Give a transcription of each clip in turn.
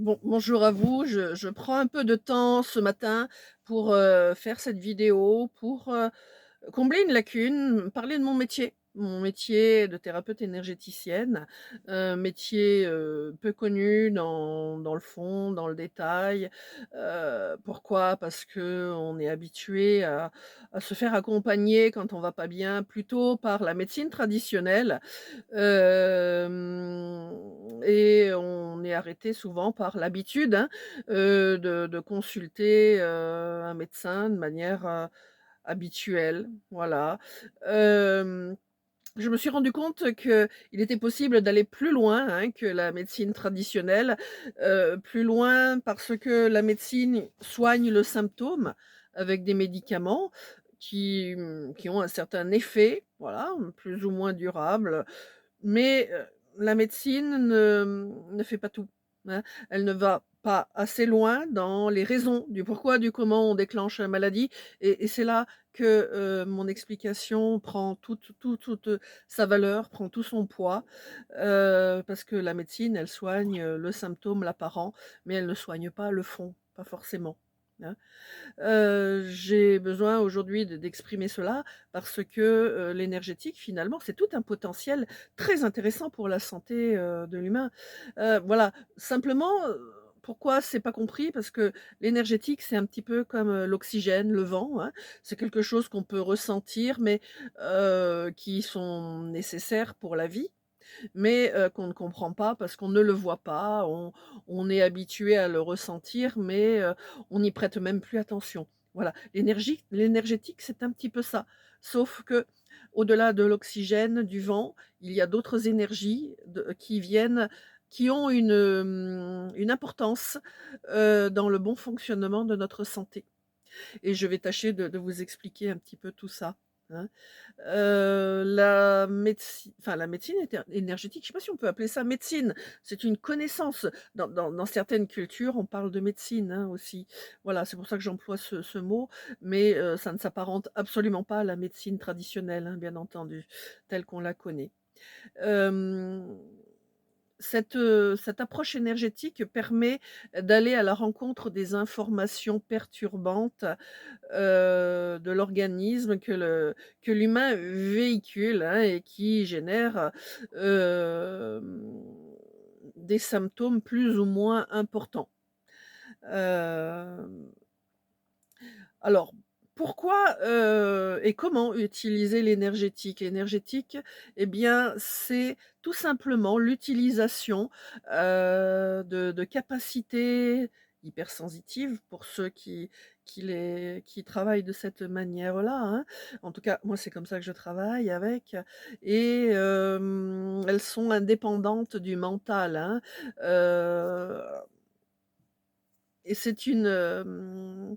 Bonjour à vous. Je prends un peu de temps ce matin pour, faire cette vidéo, pour, combler une lacune, parler de mon métier. Mon métier de thérapeute énergéticienne, métier, peu connu dans le fond, dans le détail. Pourquoi? Parce qu'on est habitué à se faire accompagner quand on va pas bien, plutôt par la médecine traditionnelle. Et on est arrêté souvent par l'habitude, hein, de consulter, un médecin de manière, habituelle, voilà. Hem, je me suis rendu compte qu'il était possible d'aller plus loin, hein, que la médecine traditionnelle, plus loin parce que la médecine soigne le symptôme avec des médicaments qui ont un certain effet, voilà, plus ou moins durable. Mais, la médecine ne fait pas tout, hein. Elle ne va pas assez loin dans les raisons du pourquoi, du comment on déclenche la maladie et c'est là que, mon explication prend toute sa valeur, prend tout son poids, parce que la médecine, elle soigne, le symptôme, l'apparent, mais elle ne soigne pas le fond, pas forcément, hein. J'ai besoin aujourd'hui d'exprimer cela parce que, l'énergétique finalement, c'est tout un potentiel très intéressant pour la santé, de l'humain. Voilà, simplement, pourquoi c'est pas compris? Parce que l'énergétique, c'est un petit peu comme, l'oxygène, le vent, hein. C'est quelque chose qu'on peut ressentir, mais, qui sont nécessaires pour la vie, mais qu'on ne comprend pas parce qu'on ne le voit pas. On est habitué à le ressentir, mais on n'y prête même plus attention. Voilà, l'énergétique, c'est un petit peu ça. Sauf que au delà de l'oxygène, du vent, il y a d'autres énergies qui viennent, qui ont une importance, dans le bon fonctionnement de notre santé et je vais tâcher de vous expliquer un petit peu tout ça, hein. La médecine énergétique, je ne sais pas si on peut appeler ça médecine, c'est une connaissance. Dans certaines cultures, on parle de médecine, hein, aussi. Voilà, c'est pour ça que j'emploie ce mot, mais ça ne s'apparente absolument pas à la médecine traditionnelle, hein, bien entendu, telle qu'on la connaît. Hem cette approche énergétique permet d'aller à la rencontre des informations perturbantes, de l'organisme que l'humain véhicule, hein, et qui génèrent, hem, des symptômes plus ou moins importants. Hem alors, pourquoi, et comment utiliser l'énergétique? L'énergétique, eh bien, c'est tout simplement l'utilisation, de capacités hypersensitives pour ceux qui travaillent de cette manière-là, hein. En tout cas, moi, c'est comme ça que je travaille avec et elles sont indépendantes du mental, hein. Heu et c'est une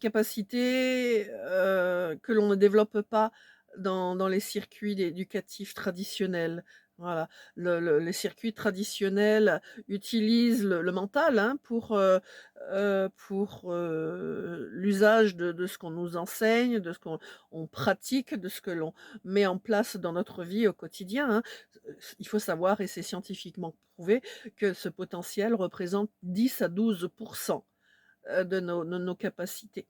capacité, que l'on ne développe pas dans les circuits éducatifs traditionnels. Voilà. Les circuits traditionnels utilisent le mental, hein, pour l'usage de ce qu'on nous enseigne, de ce qu'on pratique, de ce que l'on met en place dans notre vie au quotidien, hein. Il faut savoir et c'est scientifiquement prouvé que ce potentiel représente 10 à 12 de nos capacités.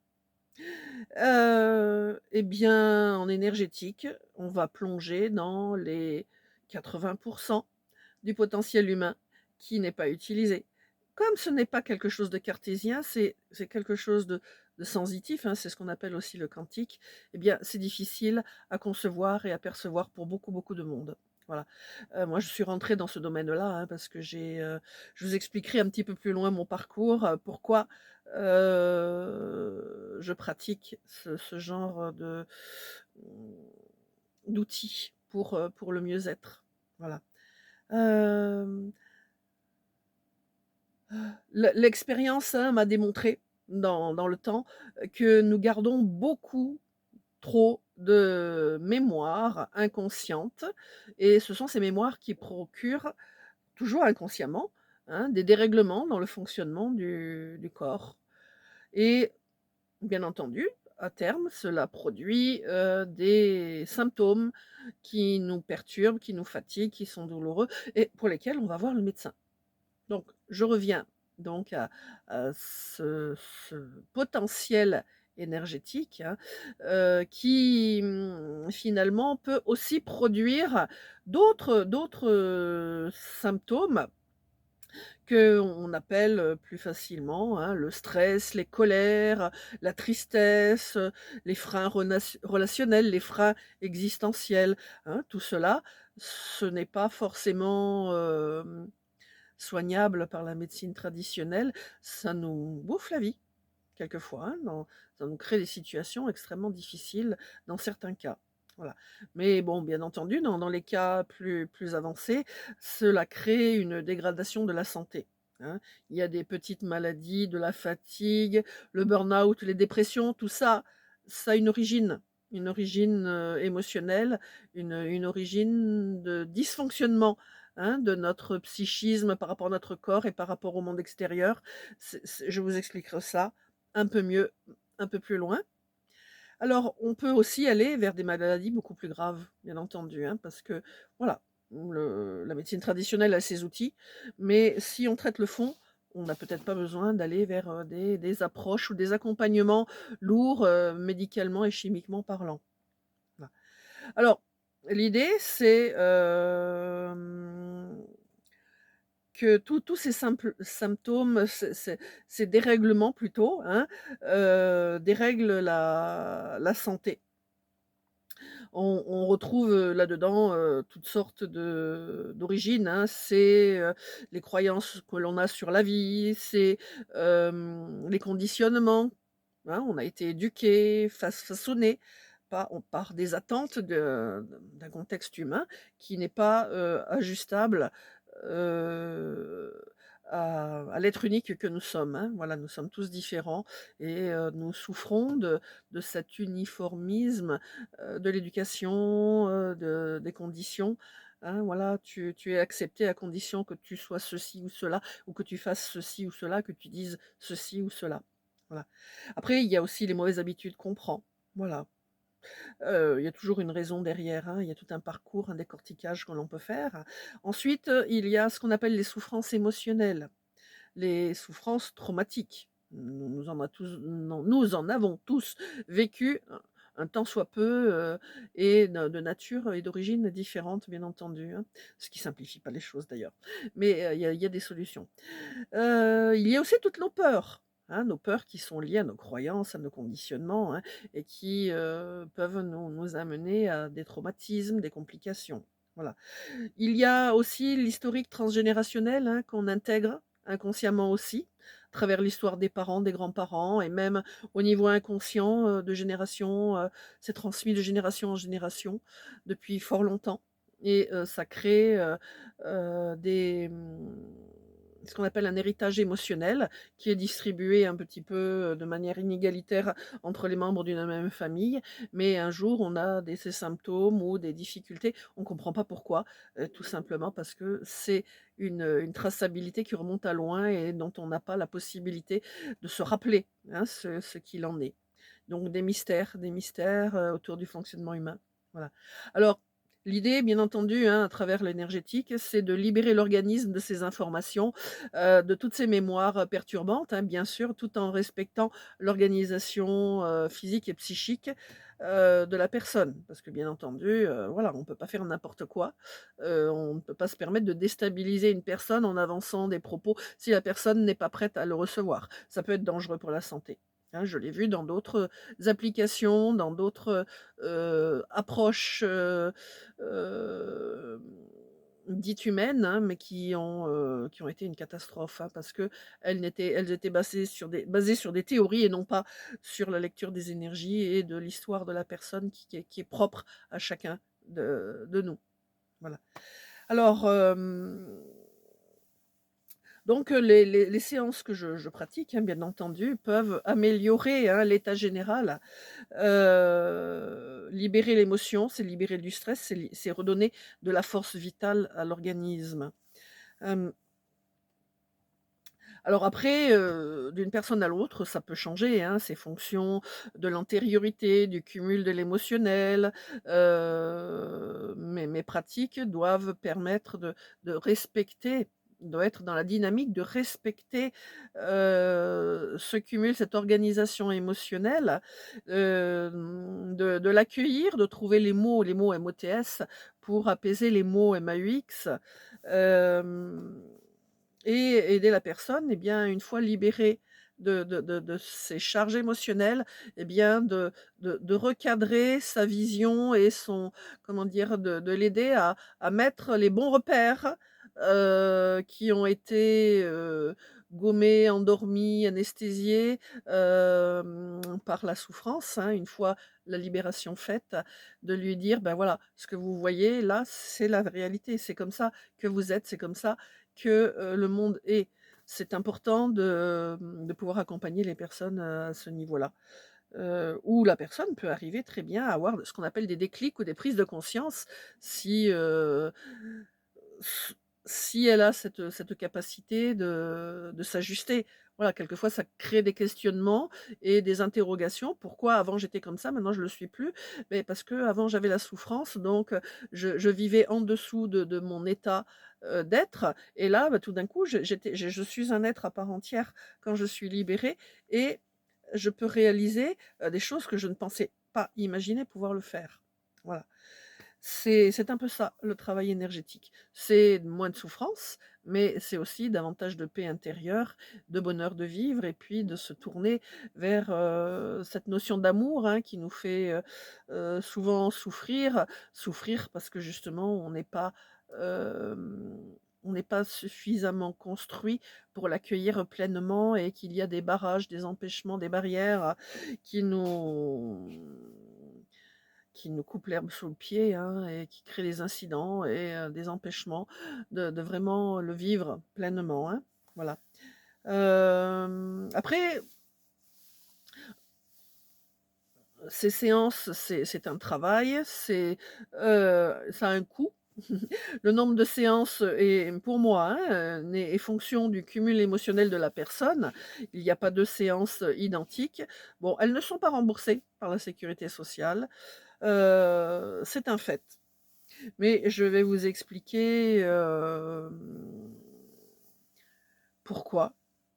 Et bien, en énergétique, on va plonger dans les 80 du potentiel humain qui n'est pas utilisé. Comme ce n'est pas quelque chose de cartésien, c'est quelque chose de sensitif, hein, c'est ce qu'on appelle aussi le quantique, eh bien, c'est difficile à concevoir et à percevoir pour beaucoup, beaucoup de monde. Voilà. Moi, je suis rentrée dans ce domaine-là, hein, parce que je vous expliquerai un petit peu plus loin mon parcours, pourquoi, je pratique ce genre mmh, d'outils pour le mieux-être. Voilà. Hem L'expérience, hein, m'a démontré dans le temps, que nous gardons beaucoup trop de mémoire inconsciente et ce sont ces mémoires qui procurent, toujours inconsciemment, hein, des dérèglements dans le fonctionnement du corps et bien entendu, à terme, cela produit, des symptômes qui nous perturbent, qui nous fatiguent, qui sont douloureux et pour lesquels on va voir le médecin. Donc je reviens donc à ce potentiel énergétique, hein, qui, finalement peut aussi produire d'autres, symptômes qu'on appelle, plus facilement, hein, le stress, les colères, la tristesse, les freins relationnels, les freins existentiels, hein. Tout cela, ce n'est pas forcément, soignable par la médecine traditionnelle. Ça nous bouffe la vie quelquefois, hein, ça nous crée des situations extrêmement difficiles dans certains cas. Voilà. Mais bon, bien entendu, dans les cas plus avancés, cela crée une dégradation de la santé, hein. Il y a des petites maladies, de la fatigue, le burn-out, les dépressions, tout ça, ça a une origine, émotionnelle, une origine de dysfonctionnement, hein, de notre psychisme par rapport à notre corps et par rapport au monde extérieur. Je vous expliquerai ça un peu mieux, un peu plus loin. Alors, on peut aussi aller vers des maladies beaucoup plus graves, bien entendu, hein, parce que voilà, la médecine traditionnelle a ses outils, mais si on traite le fond, on n'a peut-être pas besoin d'aller vers, des approches ou des accompagnements lourds, médicalement et chimiquement parlant. Voilà. Alors, l'idée, c'est, que tous ces simples symptômes, ces dérèglements plutôt, hein, dérèglent la santé. On retrouve, là-dedans, toutes sortes d'origines, hein. C'est, les croyances que l'on a sur la vie, c'est, les conditionnements, hein. On a été éduqué, façonné par des attentes d'un contexte humain qui n'est pas, ajustable, heu, à l'être unique que nous sommes, hein. Voilà, nous sommes tous différents et nous souffrons de cet uniformisme, de l'éducation, des conditions, hein. Voilà, tu es accepté à condition que tu sois ceci ou cela, ou que tu fasses ceci ou cela, que tu dises ceci ou cela. Voilà. Après, il y a aussi les mauvaises habitudes qu'on prend. Voilà. Il y a toujours une raison derrière, hein, il y a tout un parcours, un décortiquage que l'on peut faire. Ensuite, il y a ce qu'on appelle les souffrances émotionnelles, les souffrances traumatiques. Nous en avons tous vécu un tant soit peu, et de nature et d'origine différentes, bien entendu, hein, ce qui simplifie pas les choses d'ailleurs. Mais, il y a des solutions. Il y a aussi toutes nos peurs, hein, nos peurs qui sont liées à nos croyances, à nos conditionnements, hein, et qui, peuvent nous amener à des traumatismes, des complications. Voilà. Il y a aussi l'historique transgénérationnel, hein, qu'on intègre inconsciemment aussi, à travers l'histoire des parents, des grands-parents et même au niveau inconscient, de génération, c'est transmis de génération en génération depuis fort longtemps et ça crée, ce qu'on appelle un héritage émotionnel qui est distribué un petit peu, de manière inégalitaire entre les membres d'une même famille. Mais un jour, on a ces symptômes ou des difficultés, on ne comprend pas pourquoi, tout simplement parce que c'est une traçabilité qui remonte à loin et dont on n'a pas la possibilité de se rappeler, hein, ce qu'il en est. Donc des mystères, autour du fonctionnement humain. Voilà. Alors, l'idée, bien entendu, hein, à travers l'énergétique, c'est de libérer l'organisme de ces informations, de toutes ces mémoires, perturbantes, hein, bien sûr, tout en respectant l'organisation, physique et psychique, de la personne. Parce que bien entendu, voilà, on ne peut pas faire n'importe quoi. On ne peut pas se permettre de déstabiliser une personne en avançant des propos si la personne n'est pas prête à le recevoir. Ça peut être dangereux pour la santé. Hein, je l'ai vu dans d'autres applications, dans d'autres, approches, hem, dites humaines, hein, mais qui ont été une catastrophe, hein, parce elles étaient basées sur des théories et non pas sur la lecture des énergies et de l'histoire de la personne qui est propre à chacun de nous. Voilà. Alors, donc les séances que je pratique, hein, bien entendu, peuvent améliorer, hein, l'état général, libérer l'émotion, c'est libérer du stress, c'est redonner de la force vitale à l'organisme. Hem, alors après, d'une personne à l'autre, ça peut changer, hein, c'est fonction de l'antériorité, du cumul de l'émotionnel, mes pratiques doivent permettre de respecter Il doit être dans la dynamique de respecter, ce cumul, cette organisation émotionnelle, de l'accueillir, de trouver les mots MOTS pour apaiser les mots MAUX, hem et aider la personne, eh bien, une fois libérée de ses charges émotionnelles, eh bien, de recadrer sa vision et son comment dire? De l'aider à mettre les bons repères, qui ont été, gommés, endormis, anesthésiés, par la souffrance, hein. Une fois la libération faite, de lui dire: «Ben, voilà, ce que vous voyez là, c'est la réalité, c'est comme ça que vous êtes, c'est comme ça que, le monde est». C'est important de pouvoir accompagner les personnes, à ce niveau-là, où la personne peut arriver très bien à avoir ce qu'on appelle des déclics ou des prises de conscience si, s si elle a cette capacité de s'ajuster. Voilà, quelquefois ça crée des questionnements et des interrogations. Pourquoi avant j'étais comme ça, maintenant je ne le suis plus? Mais parce qu'avant j'avais la souffrance, donc je vivais en dessous de mon état, d'être et là, bah, tout d'un coup je suis un être à part entière quand je suis libérée et je peux réaliser, des choses que je ne pensais pas imaginer pouvoir le faire. Voilà. C'est un peu ça, le travail énergétique. C'est moins de souffrance, mais c'est aussi davantage de paix intérieure, de bonheur de vivre et puis de se tourner vers, cette notion d'amour, hein, qui nous fait, souvent souffrir. Souffrir parce que justement hem, on n'est pas suffisamment construit pour l'accueillir pleinement et qu'il y a des barrages, des empêchements, des barrières qui nous qui nous coupe l'herbe sous le pied, hein, et qui crée des incidents et des empêchements de vraiment le vivre pleinement, hein. Voilà. Après, ces séances, c'est un travail, ça a un coût. Le nombre de séances est pour moi, hein, est fonction du cumul émotionnel de la personne. Il n'y a pas 2 séances identiques. Bon, elles ne sont pas remboursées par la sécurité sociale, c'est un fait. Mais je vais vous expliquer, pourquoi.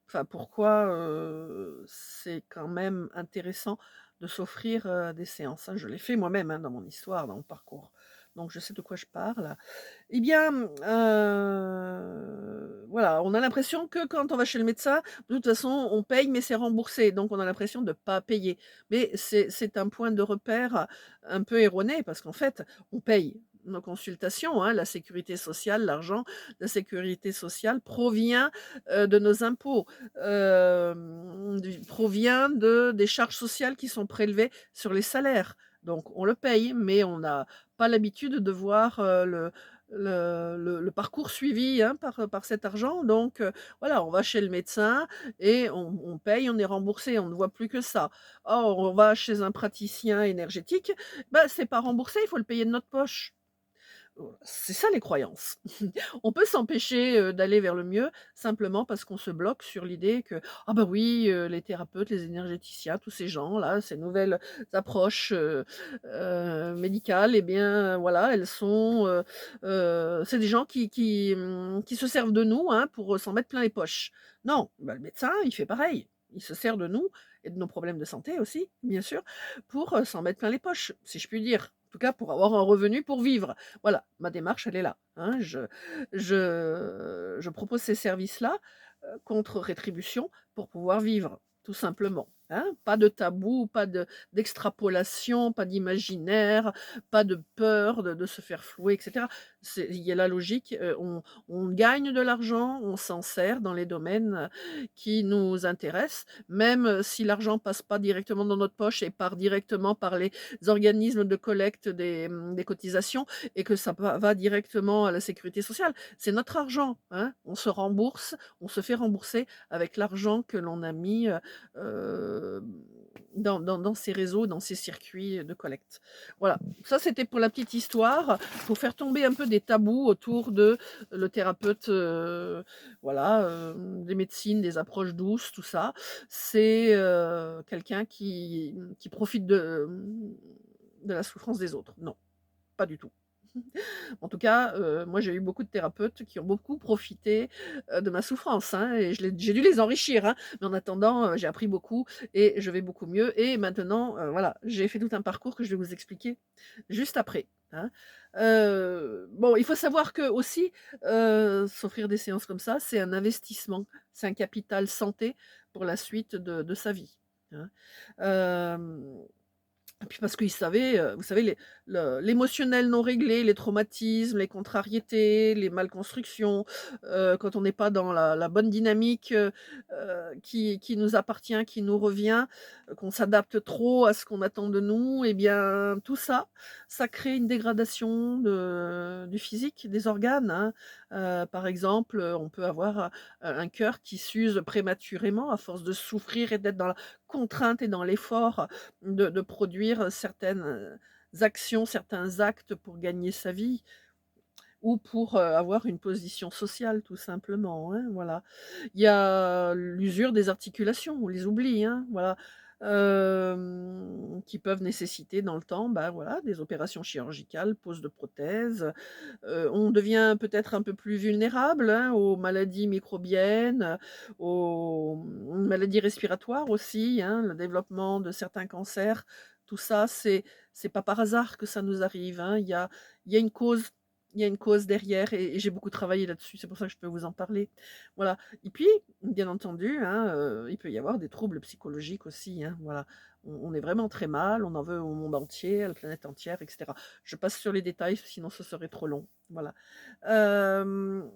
Enfin, pourquoi, c'est quand même intéressant de s'offrir, des séances, hein. Je l'ai fait moi-même, hein, dans mon histoire, dans mon parcours. Donc je sais de quoi je parle. Eh bien, voilà, on a l'impression que quand on va chez le médecin, de toute façon, on paye, mais c'est remboursé. Donc on a l'impression de pas payer. Mais c'est un point de repère un peu erroné parce qu'en fait, on paye nos consultations, hein. La sécurité sociale, l'argent de la sécurité sociale provient, de nos impôts, provient des charges sociales qui sont prélevées sur les salaires. Donc on le paye, mais on n'a pas l'habitude de voir, le parcours suivi, hein, par cet argent. Donc voilà, on va chez le médecin et on paye, on est remboursé, on ne voit plus que ça. Or, on va chez un praticien énergétique, bah, c'est pas remboursé, il faut le payer de notre poche. C'est ça les croyances. On peut s'empêcher, d'aller vers le mieux, simplement parce qu'on se bloque sur l'idée que: «Ah bah oui, les thérapeutes, les énergéticiens, tous ces gens-là, ces nouvelles approches, médicales et bien, voilà, elles sont, c'est des gens qui se servent de nous, hein, pour, s'en mettre plein les poches». Non, bah, le médecin, il fait pareil. Il se sert de nous et de nos problèmes de santé aussi, bien sûr, pour, s'en mettre plein les poches, si je puis dire. En tout cas, pour avoir un revenu pour vivre. Voilà, ma démarche, elle est là, hein. Je propose ces services-là, contre rétribution pour pouvoir vivre, tout simplement, hein. Pas de tabou, pas d'extrapolation, pas d'imaginaire, pas de peur de se faire flouer et cetera. Il y a la logique, on gagne de l'argent, on s'en sert dans les domaines, qui nous intéressent, même, si l'argent passe pas directement dans notre poche et part directement par les organismes de collecte des cotisations et que ça va directement à la sécurité sociale. C'est notre argent, hein. On se fait rembourser avec l'argent que l'on a mis, dans ces réseaux, dans ces circuits de collecte. Voilà, ça c'était pour la petite histoire, pour faire tomber un peu des tabous autour de le thérapeute, voilà, des médecines, des approches douces, tout ça. C'est, quelqu'un qui profite de la souffrance des autres. Non, pas du tout. En tout cas, moi j'ai eu beaucoup de thérapeutes qui ont beaucoup profité, de ma souffrance, hein, et j'ai dû les enrichir, hein. Mais en attendant, j'ai appris beaucoup et je vais beaucoup mieux et maintenant, voilà, j'ai fait tout un parcours que je vais vous expliquer juste après, hein. Bon, il faut savoir que aussi, s'offrir des séances comme ça, c'est un investissement, c'est un capital santé pour la suite de sa vie, hein. Hem Et puis parce qu'ils savaient, vous savez l'émotionnel non réglé, les traumatismes, les contrariétés, les malconstructions, quand on n'est pas dans la bonne dynamique, qui nous appartient, qui nous revient, qu'on s'adapte trop à ce qu'on attend de nous et bien tout ça, ça crée une dégradation du physique, des organes, hein. Par exemple, on peut avoir, un cœur qui s'use prématurément à force de souffrir et d'être dans la contrainte et dans l'effort de produire certaines, actions, certains actes pour gagner sa vie ou pour, avoir une position sociale tout simplement, hein, voilà. Il y a l'usure des articulations, on les oublie, hein, voilà, qui peuvent nécessiter dans le temps, bah, voilà, des opérations chirurgicales, pose de prothèses. On devient peut-être un peu plus vulnérable, hein, aux maladies microbiennes, aux, maladies respiratoires aussi, hein, le développement de certains cancers. Tout ça, c'est pas par hasard que ça nous arrive, hein. Il y a une cause, il y a une cause derrière et j'ai beaucoup travaillé là-dessus, c'est pour ça que je peux vous en parler. Voilà et puis, bien entendu, hein, il peut y avoir des troubles psychologiques aussi, hein, voilà. On est vraiment très mal, on en veut au monde entier, à la planète entière et cetera. Je passe sur les détails, sinon ce serait trop long. Voilà. Hem,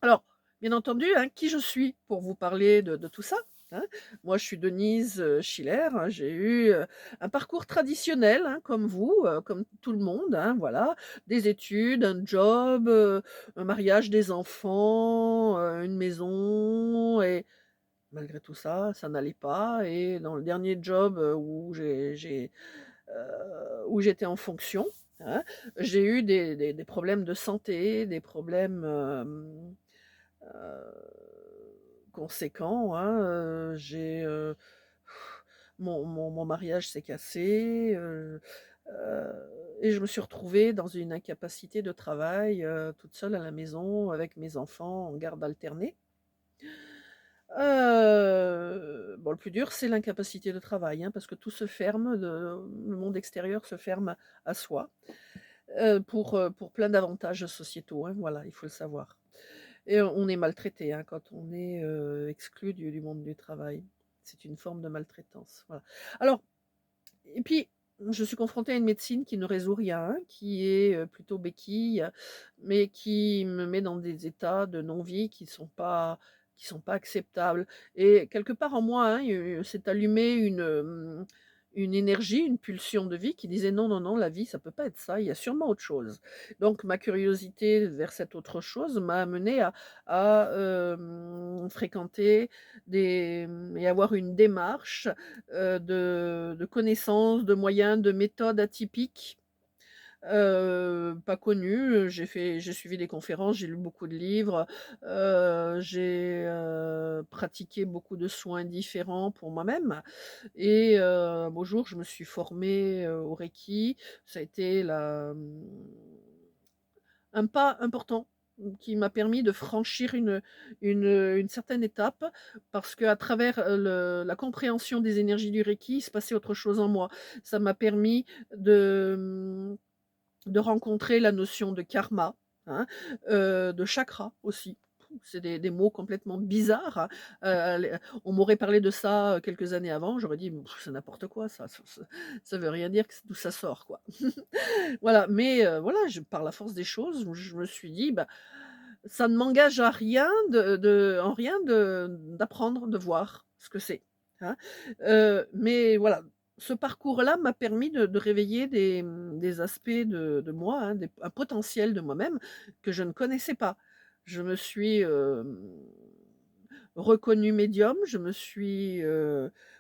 alors, bien entendu, hein, qui je suis pour vous parler de tout ça, hein? Moi, je suis Denise, Schiller, hein, j'ai eu, un parcours traditionnel, hein, comme vous, comme tout le monde, hein, voilà. Des études, un job, un mariage, des enfants, une maison et malgré tout ça, ça n'allait pas et dans le dernier job, où j'étais en fonction, hein. J'ai eu des problèmes de santé, des problèmes, conséquents, hein, mon mariage s'est cassé, et je me suis retrouvée dans une incapacité de travail, toute seule à la maison avec mes enfants en garde alternée. Bon, le plus dur, c'est l'incapacité de travail, hein, parce que tout se ferme, le monde extérieur se ferme à soi, pour plein d'avantages sociétaux, hein, voilà, il faut le savoir. Et on est maltraité, hein, quand on est, exclu du monde du travail. C'est une forme de maltraitance, voilà. Alors et puis, je suis confrontée à une médecine qui ne résout rien, qui est, plutôt béquille, mais qui me met dans des états de non-vie qui sont pas acceptables et quelque part en moi, hein, s'est allumée une énergie, une pulsion de vie qui disait: «Non, non, non, la vie, ça peut pas être ça, il y a sûrement autre chose». Donc ma curiosité vers cette autre chose m'a amenée à fréquenter et avoir une démarche de connaissances, de moyens, de méthodes atypiques, pas connues. J'ai suivi des conférences, j'ai lu beaucoup de livres, j'ai, pratiqué beaucoup de soins différents pour moi-même et un beau jour, je me suis formée, au Reiki. Ça a été un pas important, qui m'a permis de franchir une certaine étape parce qu'à travers, la compréhension des énergies du Reiki, il se passait autre chose en moi. Ça m'a permis de, de rencontrer la notion de karma, hein, de chakra aussi. C'est des mots complètement bizarres, hein. Les on m'aurait parlé de ça, quelques années avant, j'aurais dit: C'est n'importe quoi ça veut rien dire, d'où ça sort, quoi». Voilà, mais voilà, par la force des choses, je me suis dit: «Bah, ça ne m'engage à rien en rien d'apprendre, de voir ce que c'est», hein. Mais voilà, ce parcours-là m'a permis de réveiller des aspects de moi, hein, un potentiel de moi-même que je ne connaissais pas. Je me suis, reconnue médium, je me suis,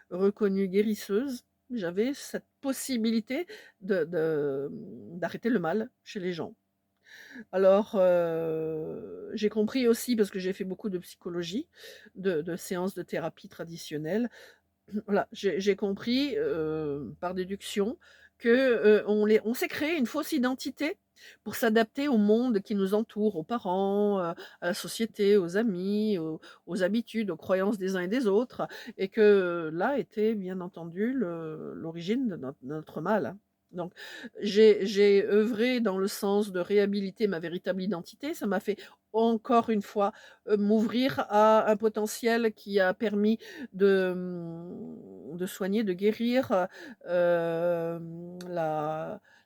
reconnue guérisseuse. J'avais cette possibilité d'arrêter le mal chez les gens. Alors, j'ai compris aussi parce que j'ai fait beaucoup de psychologie, de séances de thérapie traditionnelle. Voilà, j'ai compris, par déduction que, on s'est créé une fausse identité pour s'adapter au monde qui nous entoure, aux parents, à la société, aux amis, aux habitudes, aux croyances des uns et des autres et que là était bien entendu l'origine de notre mal, hein. Donc j'ai œuvré dans le sens de réhabiliter ma véritable identité. Ça m'a fait encore une fois, m'ouvrir à un potentiel qui a permis de soigner, de guérir,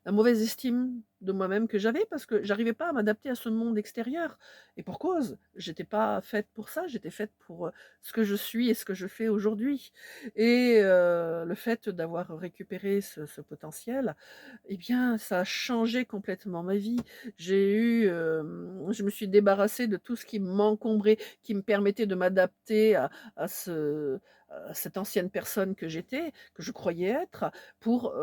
la mauvaise estime de moi-même que j'avais parce que j'arrivais pas à m'adapter à ce monde extérieur et pour cause. J'étais pas faite pour ça, j'étais faite pour, ce que je suis et ce que je fais aujourd'hui et le fait d'avoir récupéré ce potentiel, eh bien, ça a changé complètement ma vie. Je me suis débarrassée de tout ce qui m'encombrait, qui me permettait de m'adapter à ce à cette ancienne personne que j'étais, que je croyais être, pour,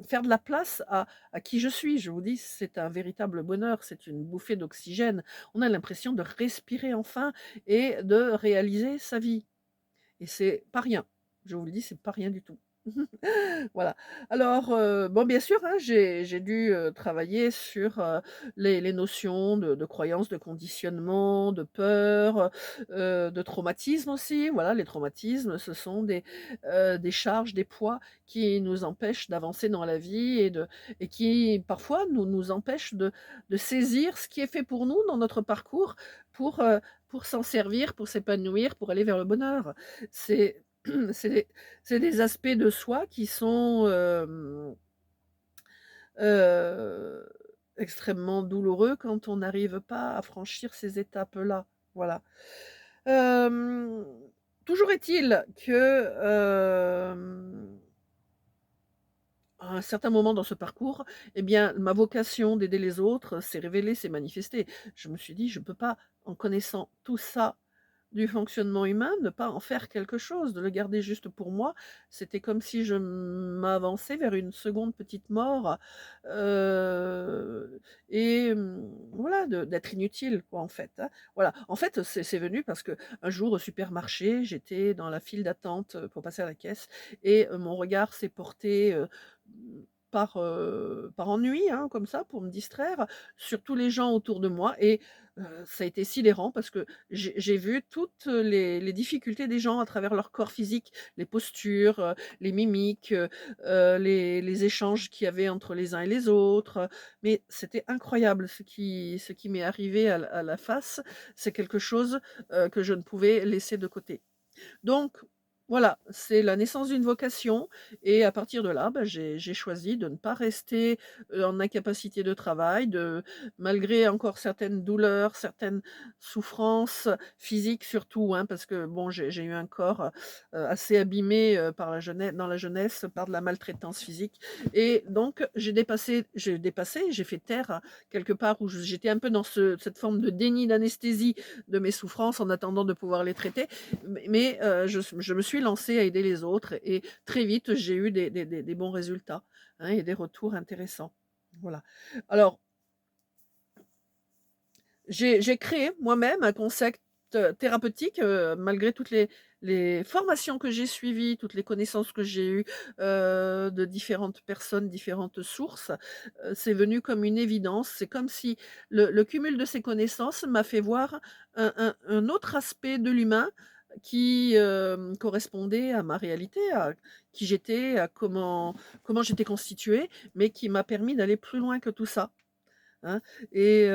faire de la place à qui je suis. Je vous dis, c'est un véritable bonheur, c'est une bouffée d'oxygène. On a l'impression de respirer enfin et de réaliser sa vie et c'est pas rien. Je vous le dis, c'est pas rien du tout. Voilà. Alors, bon, bien sûr, hein, j'ai dû, travailler sur, les notions de croyances, de conditionnement, de peur, de traumatisme aussi. Voilà, les traumatismes, ce sont des charges, des poids qui nous empêchent d'avancer dans la vie et qui, parfois, nous empêchent de saisir ce qui est fait pour nous dans notre parcours pour, pour s'en servir, pour s'épanouir, pour aller vers le bonheur. C'est c'est des c'est des aspects de soi qui sont, heu, extrêmement douloureux quand on n'arrive pas à franchir ces étapes-là. Voilà. Hem, toujours est-il que, à un certain moment dans ce parcours, eh bien, ma vocation d'aider les autres s'est révélée, s'est manifestée. Je me suis dit: «Je ne peux pas, en connaissant tout ça du fonctionnement humain, ne pas en faire quelque chose, de le garder juste pour moi». C'était comme si je m'avançais vers une seconde petite mort, heu et voilà, d'être inutile quoi, en fait, hein. Voilà, en fait, c'est venu parce que un jour au supermarché, j'étais dans la file d'attente, pour passer à la caisse et mon regard s'est porté, par ennui, hein, comme ça, pour me distraire, sur tous les gens autour de moi et ça a été sidérant parce que j'ai vu toutes les difficultés des gens à travers leur corps physique, les postures, les mimiques, les échanges qu'il y avait entre les uns et les autres, mais c'était incroyable ce qui m'est arrivé à la face. C'est quelque chose, que je ne pouvais laisser de côté. Donc voilà, c'est la naissance d'une vocation et à partir de là, bah, j'ai choisi de ne pas rester, en incapacité de travail, malgré encore certaines douleurs, certaines souffrances physiques surtout, hein, parce que bon, j'ai eu un corps, assez abîmé, par dans la jeunesse, par de la maltraitance physique et donc j'ai fait taire quelque part où j'étais un peu dans cette forme de déni d'anesthésie de mes souffrances en attendant de pouvoir les traiter mais je me suis lancée à aider les autres et très vite, j'ai eu des bons résultats, hein et des retours intéressants. Voilà. Alors, j'ai créé moi-même un concept, thérapeutique, malgré toutes les formations que j'ai suivies, toutes les connaissances que j'ai eues, de différentes personnes, différentes sources. C'est venu comme une évidence. C'est comme si le cumul de ces connaissances m'a fait voir un autre aspect de l'humain qui, correspondait à ma réalité, à qui j'étais, à comment j'étais constituée, mais qui m'a permis d'aller plus loin que tout ça. Hein et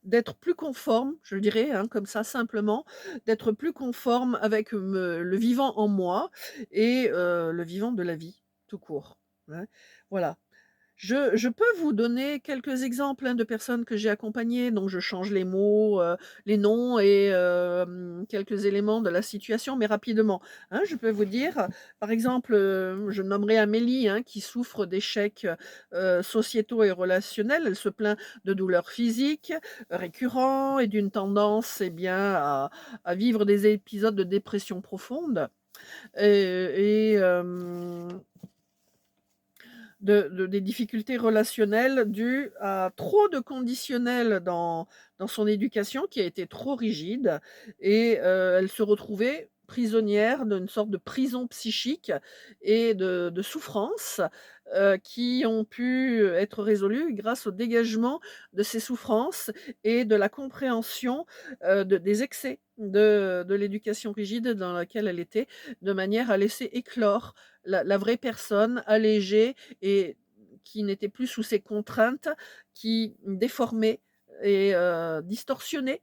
d'être plus conforme, je dirais, hein, comme ça simplement, d'être plus conforme avec le vivant en moi et le vivant de la vie, tout court, hein. Voilà. Je peux vous donner quelques exemples, hein, de personnes que j'ai accompagnées, donc je change les mots, les noms et quelques éléments de la situation, mais rapidement, hein. Je peux vous dire, par exemple, je nommerai Amélie, hein, qui souffre d'échecs, sociétaux et relationnels. Elle se plaint de douleurs physiques récurrents et d'une tendance, eh bien, à vivre des épisodes de dépression profonde et des difficultés relationnelles dues à trop de conditionnels dans son éducation qui a été trop rigide et elle se retrouvait prisonnière d'une sorte de prison psychique et de souffrance, qui ont pu être résolues grâce au dégagement de ces souffrances et de la compréhension, des excès de l'éducation rigide dans laquelle elle était, de manière à laisser éclore la vraie personne allégée et qui n'était plus sous ces contraintes qui déformaient et distorsionnaient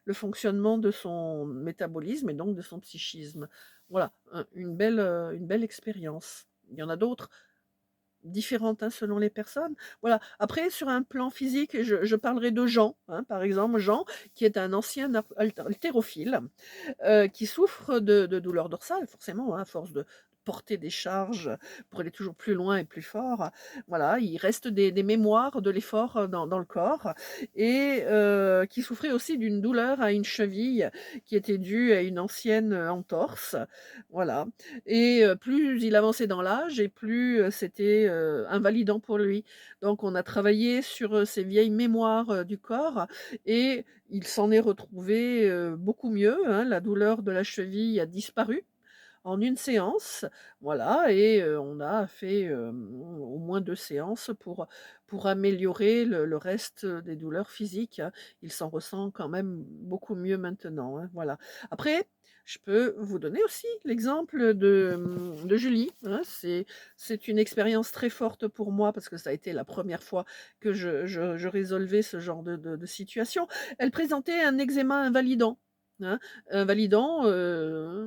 le fonctionnement de son métabolisme et donc de son psychisme. Voilà, une belle expérience. Il y en a d'autres différentes, hein, selon les personnes. Voilà. Après sur un plan physique, je parlerai de Jean, hein, par exemple, Jean qui est un ancien haltérophile, qui souffrent de douleurs dorsales forcément, hein, à force de porter des charges pour aller toujours plus loin et plus fort. Voilà, il reste des mémoires de l'effort, dans le corps et qui souffrait aussi d'une douleur à une cheville qui était due à une ancienne, entorse. Voilà et plus il avançait dans l'âge et plus, c'était, invalidant pour lui. Donc on a travaillé sur, ces vieilles mémoires, du corps et il s'en est retrouvé, beaucoup mieux, hein. La douleur de la cheville a disparu en une séance, voilà et on a fait, au moins 2 séances pour améliorer le reste, des douleurs physiques, hein. Il s'en ressent quand même beaucoup mieux maintenant, hein, voilà. Après, je peux vous donner aussi l'exemple de Julie, hein. C'est une expérience très forte pour moi parce que ça a été la première fois que je résolvais ce genre de situation. Elle présentait un eczéma invalidant, hein. Invalidant,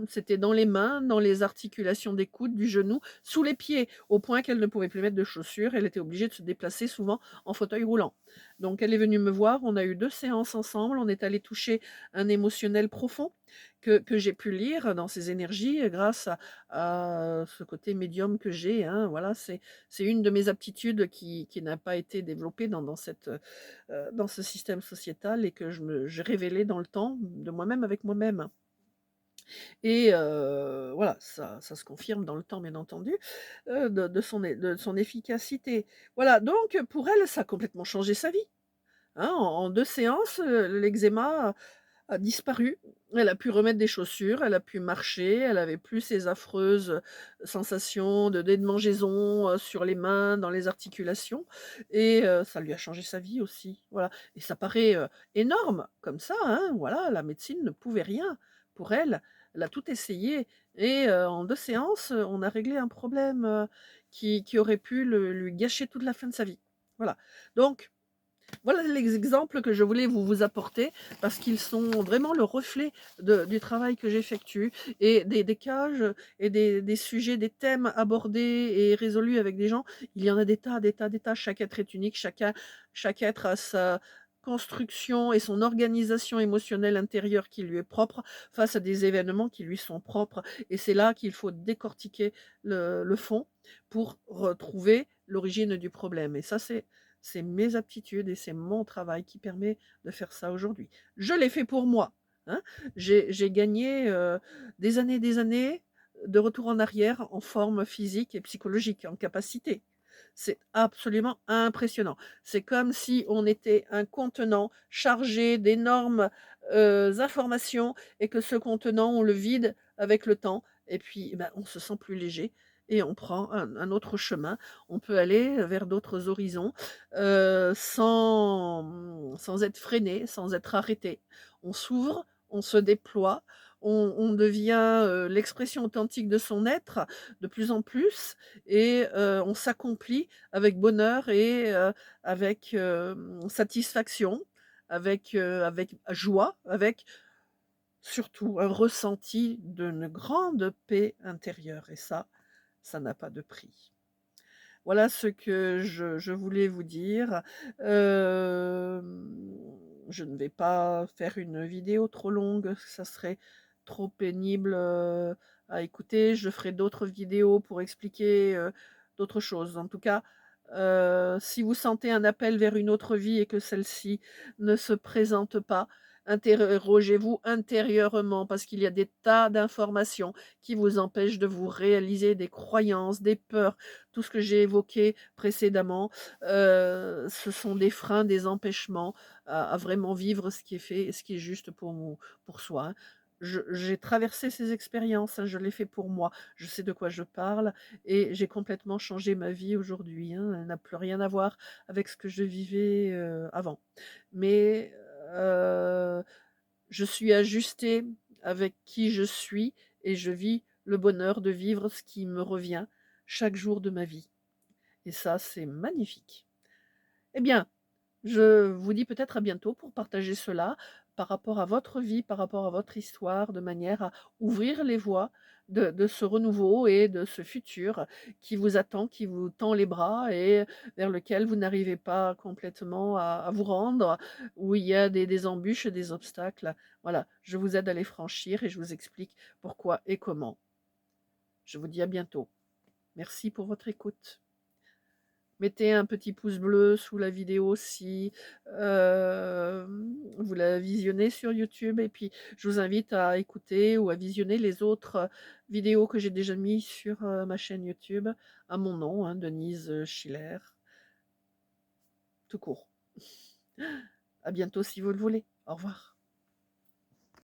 c'était dans les mains, dans les articulations des coudes, du genou, sous les pieds, au point qu'elle ne pouvait plus mettre de chaussures. Elle était obligée de se déplacer souvent en fauteuil roulant. Donc elle est venue me voir, on a eu 2 séances ensemble, on est allé toucher un émotionnel profond que j'ai pu lire dans ses énergies grâce à ce côté médium que j'ai, hein. Voilà, c'est une de mes aptitudes qui n'a pas été développée dans ce système sociétal et que j'ai révélé dans le temps, de moi-même avec moi-même et voilà, ça se confirme dans le temps, bien entendu, de son efficacité. Voilà, donc pour elle, ça a complètement changé sa vie, hein. En 2 séances, l'eczéma a disparu. Elle a pu remettre des chaussures, elle a pu marcher, elle avait plus ces affreuses, sensations de démangeaison, sur les mains, dans les articulations et ça lui a changé sa vie aussi, voilà et ça paraît, énorme comme ça, hein, voilà, la médecine ne pouvait rien pour elle. Elle a tout essayé et en 2 séances, on a réglé un problème, qui aurait pu le lui gâcher toute la fin de sa vie. Voilà, donc voilà les exemples que je voulais vous apporter parce qu'ils sont vraiment le reflet du travail que j'effectue et des cages et des sujets, des thèmes abordés et résolus avec des gens. Il y en a des tas, des tas, des tas. Chaque être est unique, chaque être a sa construction et son organisation émotionnelle intérieure qui lui est propre face à des événements qui lui sont propres et c'est là qu'il faut décortiquer le fond pour retrouver l'origine du problème et ça c'est mes aptitudes et c'est mon travail qui permet de faire ça aujourd'hui. Je l'ai fait pour moi, hein. J'ai gagné, des années de retour en arrière en forme physique et psychologique, en capacité. C'est absolument impressionnant. C'est comme si on était un contenant chargé d'énormes, informations et que ce contenant, on le vide avec le temps et puis, ben, on se sent plus léger et on prend un autre chemin. On peut aller vers d'autres horizons, sans être freiné, sans être arrêté. On s'ouvre, on se déploie, on devient, l'expression authentique de son être de plus en plus et on s'accomplit avec bonheur et avec, satisfaction, avec joie, avec surtout un ressenti d'une grande paix intérieure et ça n'a pas de prix. Voilà ce que je voulais vous dire. Je ne vais pas faire une vidéo trop longue, ça serait trop pénible, à écouter. Je ferai d'autres vidéos pour expliquer, d'autres choses. En tout cas, si vous sentez un appel vers une autre vie et que celle-ci ne se présente pas, interrogez-vous intérieurement parce qu'il y a des tas d'informations qui vous empêchent de vous réaliser des croyances, des peurs, tout ce que j'ai évoqué précédemment, ce sont des freins, des empêchements à vraiment vivre ce qui est fait et ce qui est juste pour soi, hein. j'ai traversé ces expériences, hein, je l'ai fait pour moi. Je sais de quoi je parle et j'ai complètement changé ma vie aujourd'hui, hein. Elle n'a plus rien à voir avec ce que je vivais, avant. Mais, heu, je suis ajustée avec qui je suis et je vis le bonheur de vivre ce qui me revient chaque jour de ma vie et ça, c'est magnifique. Eh bien, je vous dis peut-être à bientôt pour partager cela par rapport à votre vie, par rapport à votre histoire, de manière à ouvrir les voies de ce renouveau et de ce futur qui vous attend, qui vous tend les bras et vers lequel vous n'arrivez pas complètement à vous rendre, où il y a des embûches, des obstacles. Voilà, je vous aide à les franchir et je vous explique pourquoi et comment. Je vous dis à bientôt. Merci pour votre écoute. Mettez un petit pouce bleu sous la vidéo si, vous la visionnez sur YouTube et puis je vous invite à écouter ou à visionner les autres, vidéos que j'ai déjà mis sur, ma chaîne YouTube à mon nom, hein, Denise, Schiller, tout court. À bientôt si vous le voulez. Au revoir.